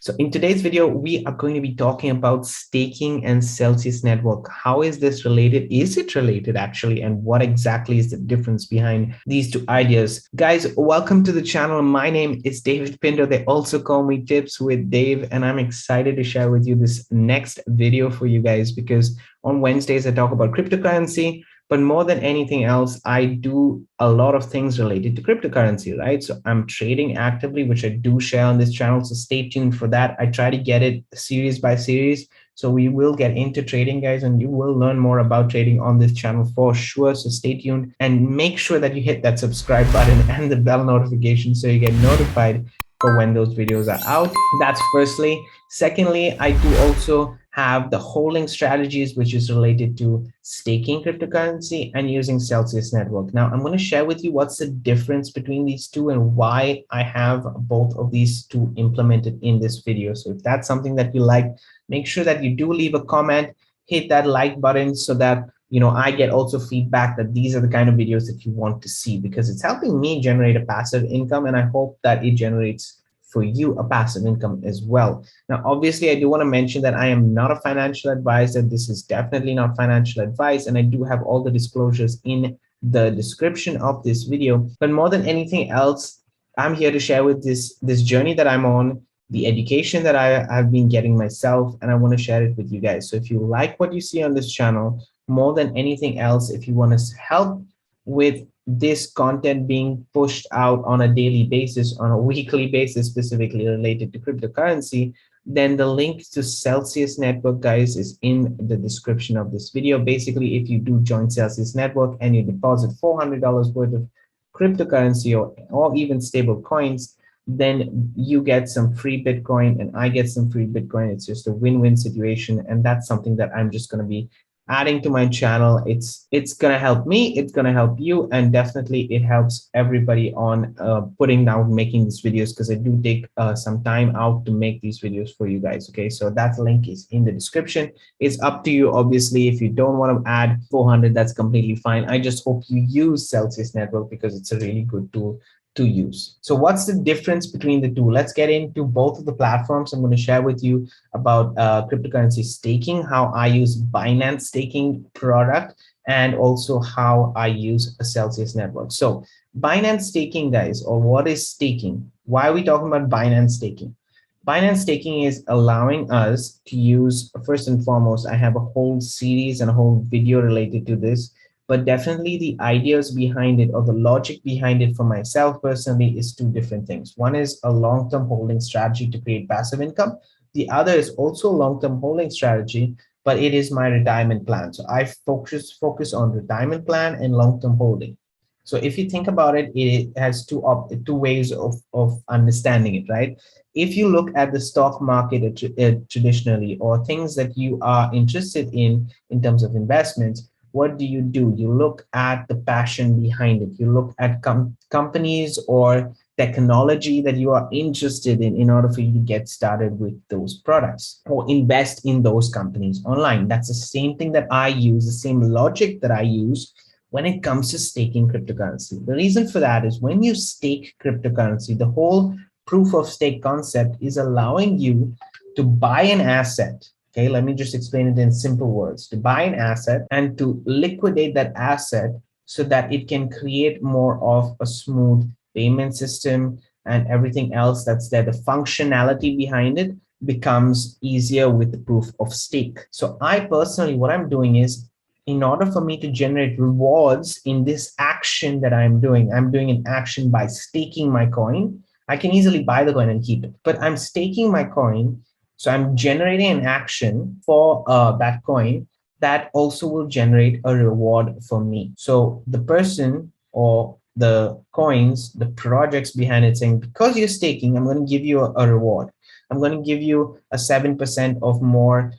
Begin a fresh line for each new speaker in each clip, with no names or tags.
So in today's video, we are going to be talking about staking and Celsius network. How is this related? Is it related actually? And what exactly is the difference behind these two ideas? Guys, welcome to the channel. My name is David Pindo. They also call me Tips with Dave, and I'm excited to share with you this next video for you guys because on Wednesdays, I talk about cryptocurrency. But more than anything else, I do a lot of things related to cryptocurrency, right? So I'm trading actively, which I do share on this channel. So stay tuned for that. I try to get it series by series. So we will get into trading, guys, and you will learn more about trading on this channel for sure. So stay tuned and make sure that you hit that subscribe button and the bell notification so you get notified for when those videos are out. That's firstly. Secondly, I do also have the holding strategies, which is related to staking cryptocurrency and using Celsius network. Now, I'm going to share with you what's the difference between these two and why I have both of these two implemented in this video. So if that's something that you like, make sure that you do leave a comment, hit that like button so that I get also feedback that these are the kind of videos that you want to see, because it's helping me generate a passive income, and I hope that it generates for you a passive income as well. Now, obviously, I do want to mention that I am not a financial advisor. This is definitely not financial advice, and I do have all the disclosures in the description of this video. But more than anything else, I'm here to share with this journey that I'm on, the education that I've been getting myself, and I want to share it with you guys. So if you like what you see on this channel, more than anything else, if you want to help with this content being pushed out on a daily basis, on a weekly basis, specifically related to cryptocurrency, then the link to Celsius Network, guys, is in the description of this video. Basically, if you do join Celsius Network and you deposit $400 worth of cryptocurrency or even stable coins, then you get some free Bitcoin and I get some free Bitcoin. It's just a win-win situation. And that's something that I'm just going to be adding to my channel. It's gonna help me, it's gonna help you, and definitely it helps everybody on putting down making these videos, because I do take some time out to make these videos for you guys. Okay, so that link is in the description. It's up to you, obviously. If you don't want to add 400, that's completely fine. I just hope you use Celsius Network because it's a really good tool to use. So what's the difference between the two? Let's get into both of the platforms. I'm going to share with you about cryptocurrency staking, how I use Binance staking product, and also how I use a Celsius network. So Binance staking, guys, or what is staking? Why are we talking about Binance staking? Binance staking is allowing us to use, first and foremost, I have a whole series and a whole video related to this, but definitely the ideas behind it or the logic behind it for myself personally is two different things. One is a long-term holding strategy to create passive income. The other is also a long-term holding strategy, but it is my retirement plan. So I focus on retirement plan and long-term holding. So if you think about it, it has two ways of understanding it, right? If you look at the stock market traditionally, or things that you are interested in terms of investments, what do? You look at the passion behind it. You look at companies or technology that you are interested in order for you to get started with those products or invest in those companies online. That's the same thing that I use, the same logic that I use when it comes to staking cryptocurrency. The reason for that is when you stake cryptocurrency, the whole proof of stake concept is allowing you to buy an asset. Okay, let me just explain it in simple words. To buy an asset and to liquidate that asset so that it can create more of a smooth payment system and everything else that's there. The functionality behind it becomes easier with the proof of stake. So I personally, what I'm doing is, in order for me to generate rewards in this action that I'm doing an action by staking my coin. I can easily buy the coin and keep it, but I'm staking my coin. So I'm generating an action for that coin that also will generate a reward for me. So the person or the coins, the projects behind it saying, because you're staking, I'm going to give you a reward. I'm going to give you a 7% of more,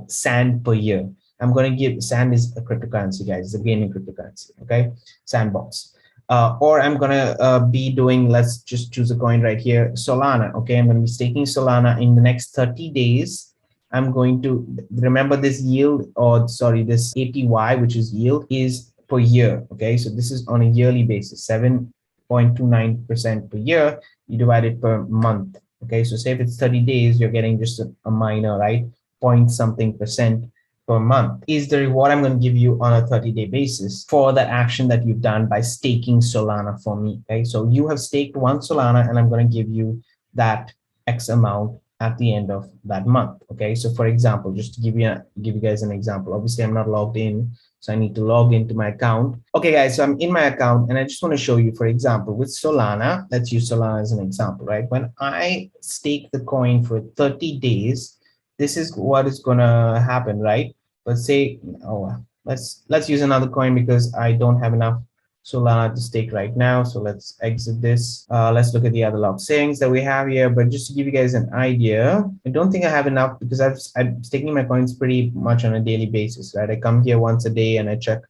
sand per year. I'm going to give, sand is a cryptocurrency, guys. It's a gaming cryptocurrency, okay? Sandbox. Or I'm going to be doing, let's just choose a coin right here, Solana. Okay, I'm going to be staking Solana in the next 30 days. I'm going to remember this yield, or sorry, this APY, which is yield, is per year. Okay, so this is on a yearly basis, 7.29% per year. You divide it per month. Okay, so say if it's 30 days, you're getting just a minor, right? Point something percent per month is the reward I'm going to give you on a 30-day basis for that action that you've done by staking Solana for me. Okay, so you have staked 1 Solana and I'm going to give you that X amount at the end of that month. Okay, so for example, just to give you guys an example, obviously I'm not logged in, so I need to log into my account. Okay, guys, so I'm in my account and I just want to show you, for example, with Solana, let's use Solana as an example, right? When I stake the coin for 30 days, this is what is going to happen, right? Let's say, oh, let's use another coin because I don't have enough Solana to stake right now. So let's exit this. Let's look at the other log savings that we have here. But just to give you guys an idea, I don't think I have enough because I'm staking my coins pretty much on a daily basis, right? I come here once a day and I check.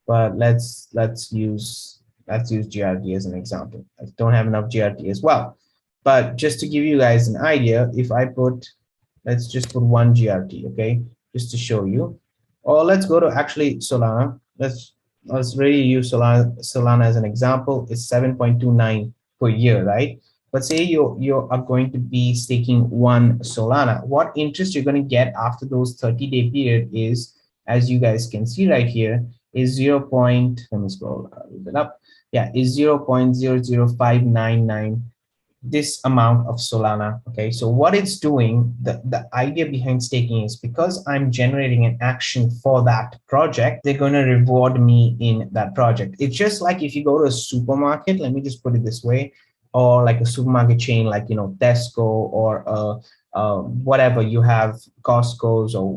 But let's use GRT as an example. I don't have enough GRT as well. But just to give you guys an idea, if I put, let's just put 1 GRT, okay, just to show you. Or let's go to actually Solana. Let's really use Solana as an example. It's 7.29 per year, right? But say you are going to be staking 1 Solana. What interest you're going to get after those 30-day period is, as you guys can see right here, is 0. Let me scroll a little bit up. Yeah, is 0.00599 this amount of Solana. Okay, so what it's doing, the idea behind staking is because I'm generating an action for that project, they're going to reward me in that project. It's just like if you go to a supermarket, let me just put it this way, or like a supermarket chain like, you know, Tesco or whatever you have, Costco's or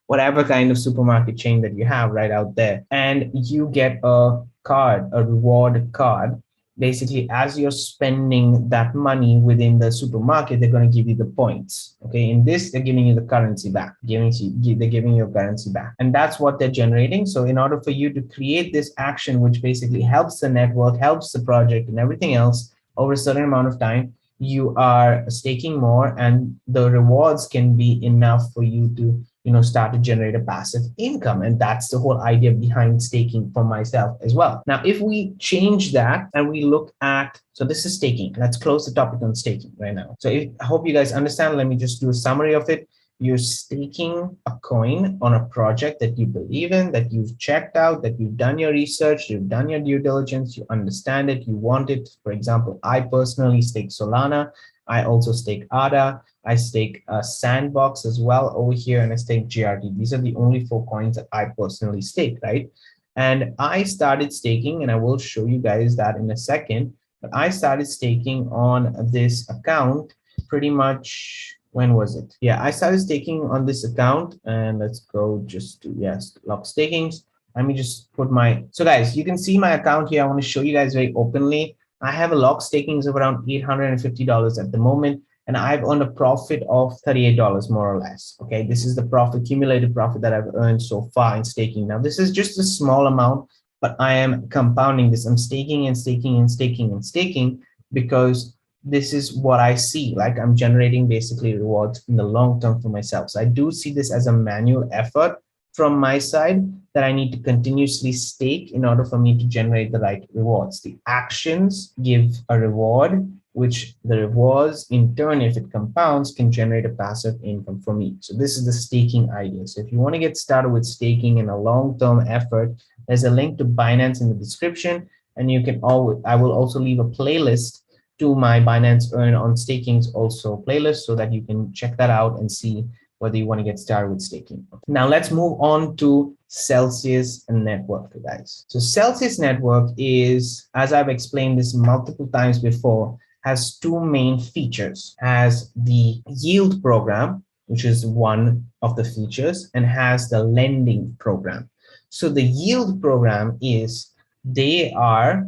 whatever kind of supermarket chain that you have right out there, and you get a card, a reward card. Basically, as you're spending that money within the supermarket, they're going to give you the points. Okay, in this, they're giving you the currency back, they're giving you currency back, and that's what they're generating. So in order for you to create this action, which basically helps the network, helps the project and everything else over a certain amount of time, you are staking more, and the rewards can be enough for you to, you know, start to generate a passive income. And that's the whole idea behind staking for myself as well. Now, if we change that and we look at, so this is staking. Let's close the topic on staking right now. So I hope you guys understand. Let me just do a summary of it. You're staking a coin on a project that you believe in, that you've checked out, that you've done your research, you've done your due diligence, you understand it, you want it. For example, I personally stake Solana. I also stake ADA. I stake Sandbox as well over here, and I stake GRT. These are the only 4 coins that I personally stake, right? And I started staking, and I will show you guys that in a second, but I started staking on this account pretty much, when was it? Yeah, I started staking on this account, and let's go just to, yes, log stakings. Let me just put my, so guys, you can see my account here. I want to show you guys very openly. I have a log stakings of around $850 at the moment, and I've earned a profit of $38 more or less. Okay, this is the profit, cumulative profit that I've earned so far in staking. Now, this is just a small amount, but I am compounding this. I'm staking and staking and staking and staking because this is what I see. Like, I'm generating basically rewards in the long term for myself. So I do see this as a manual effort from my side that I need to continuously stake in order for me to generate the right rewards. The actions give a reward, which the rewards in turn, if it compounds, can generate a passive income for me. So this is the staking idea. So if you want to get started with staking in a long-term effort, there's a link to Binance in the description, and you can always, I will also leave a playlist to my Binance Earn on Stakings also playlist so that you can check that out and see whether you want to get started with staking. Now let's move on to Celsius Network, guys. So Celsius Network is, as I've explained this multiple times before, has 2 main features. Has the yield program, which is one of the features, and has the lending program. So the yield program is, they are,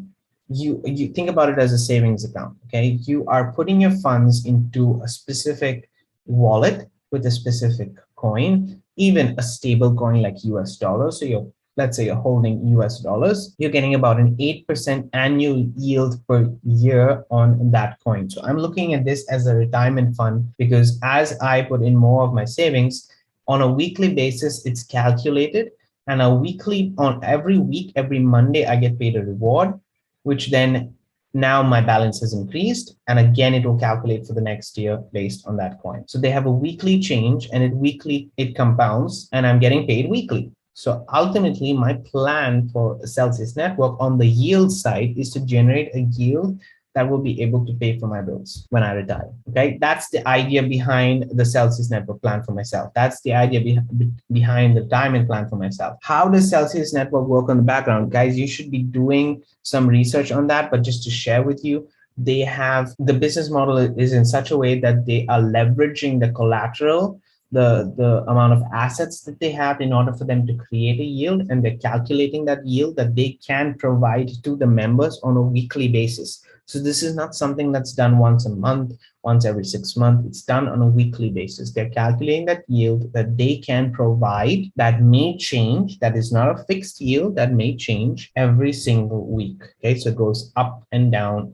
you think about it as a savings account. Okay, you are putting your funds into a specific wallet with a specific coin, even a stable coin like US dollars. So let's say you're holding US dollars, you're getting about an 8% annual yield per year on that coin. So I'm looking at this as a retirement fund because as I put in more of my savings on a weekly basis, it's calculated, and on every week, every Monday, I get paid a reward, which then now my balance has increased, and again it will calculate for the next year based on that coin. So they have a weekly change, and it compounds, and I'm getting paid weekly. So ultimately, my plan for Celsius Network on the yield side is to generate a yield that will be able to pay for my bills when I retire. Okay, that's the idea behind the Celsius Network plan for myself. That's the idea behind the diamond plan for myself. How does Celsius Network work on the background? Guys, you should be doing some research on that, but just to share with you, they have the business model is in such a way that they are leveraging the collateral, the amount of assets that they have in order for them to create a yield, and they're calculating that yield that they can provide to the members on a weekly basis. So this is not something that's done once a month, once every 6 months. It's done on a weekly basis. They're calculating that yield that they can provide that may change. That is not a fixed yield, that may change every single week. Okay, so it goes up and down,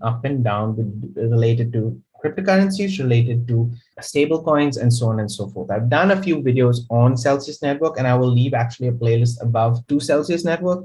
related to cryptocurrencies, related to stable coins, and so on and so forth. I've done a few videos on Celsius Network, and I will leave actually a playlist above to Celsius Network,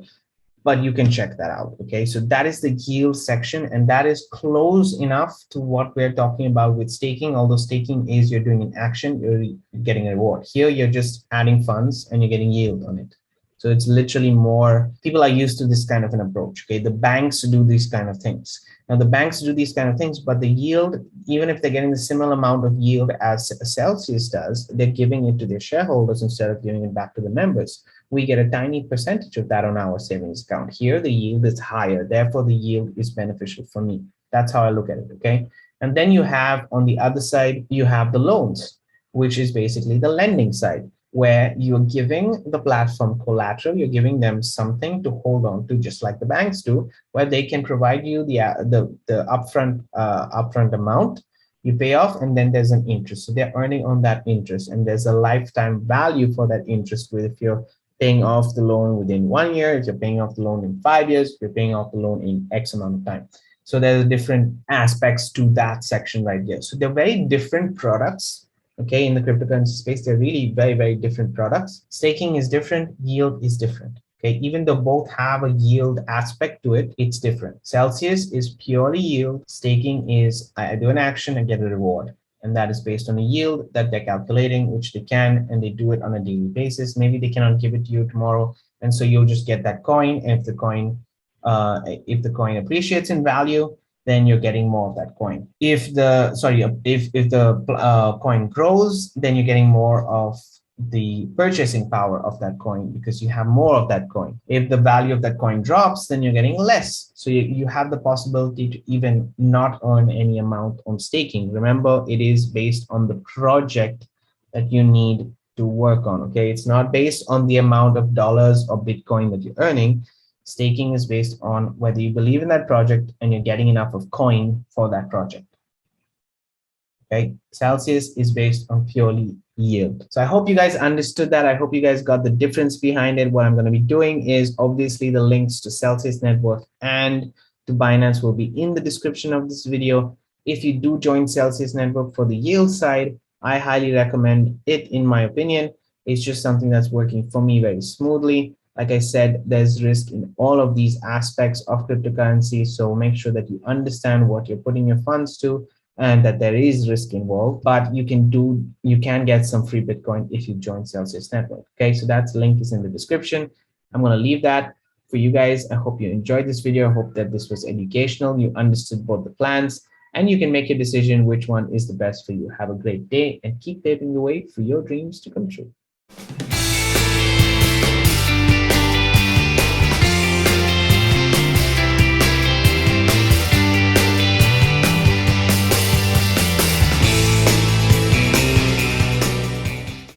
but you can check that out. Okay, so that is the yield section, and that is close enough to what we're talking about with staking. Although staking is you're doing an action, you're getting a reward. Here, you're just adding funds and you're getting yield on it. So it's literally more, people are used to this kind of an approach. Okay, the banks do these kind of things. Now the banks do these kind of things, but the yield, even if they're getting the similar amount of yield as Celsius does, they're giving it to their shareholders instead of giving it back to the members. We get a tiny percentage of that on our savings account. Here, the yield is higher. Therefore, the yield is beneficial for me. That's how I look at it, okay? And then you have, on the other side, you have the loans, which is basically the lending side, where you're giving the platform collateral, you're giving them something to hold on to, just like the banks do, where they can provide you the upfront amount, you pay off, and then there's an interest. So they're earning on that interest, and there's a lifetime value for that interest. With if you're paying off the loan within 1 year, if you're paying off the loan in 5 years, if you're paying off the loan in X amount of time. So there's different aspects to that section right there. So they're very different products. Okay, in the cryptocurrency space, they're really very, very different products. Staking is different, yield is different. Okay, even though both have a yield aspect to it, it's different. Celsius is purely yield. Staking is I do an action and get a reward. And that is based on a yield that they're calculating, which they can, and they do it on a daily basis. Maybe they cannot give it to you tomorrow, and so you'll just get that coin. And if the coin appreciates in value, then you're getting more of that coin. If the coin grows, then you're getting more of the purchasing power of that coin because you have more of that coin. If the value of that coin drops, then you're getting less. So you have the possibility to even not earn any amount on staking. Remember, it is based on the project that you need to work on. Okay, it's not based on the amount of dollars or Bitcoin that you're earning. Staking is based on whether you believe in that project and you're getting enough of coin for that project. Okay, Celsius is based on purely yield. So I hope you guys understood that. I hope you guys got the difference behind it. What I'm going to be doing is obviously the links to Celsius Network and to Binance will be in the description of this video. If you do join Celsius Network for the yield side, I highly recommend it. In my opinion, it's just something that's working for me very smoothly. Like I said, there's risk in all of these aspects of cryptocurrency. So make sure that you understand what you're putting your funds to and that there is risk involved, but you can get some free Bitcoin if you join Celsius Network. Okay, so that's link is in the description. I'm going to leave that for you guys. I hope you enjoyed this video. I hope that this was educational. You understood both the plans and you can make a decision which one is the best for you. Have a great day and keep paving the way for your dreams to come true.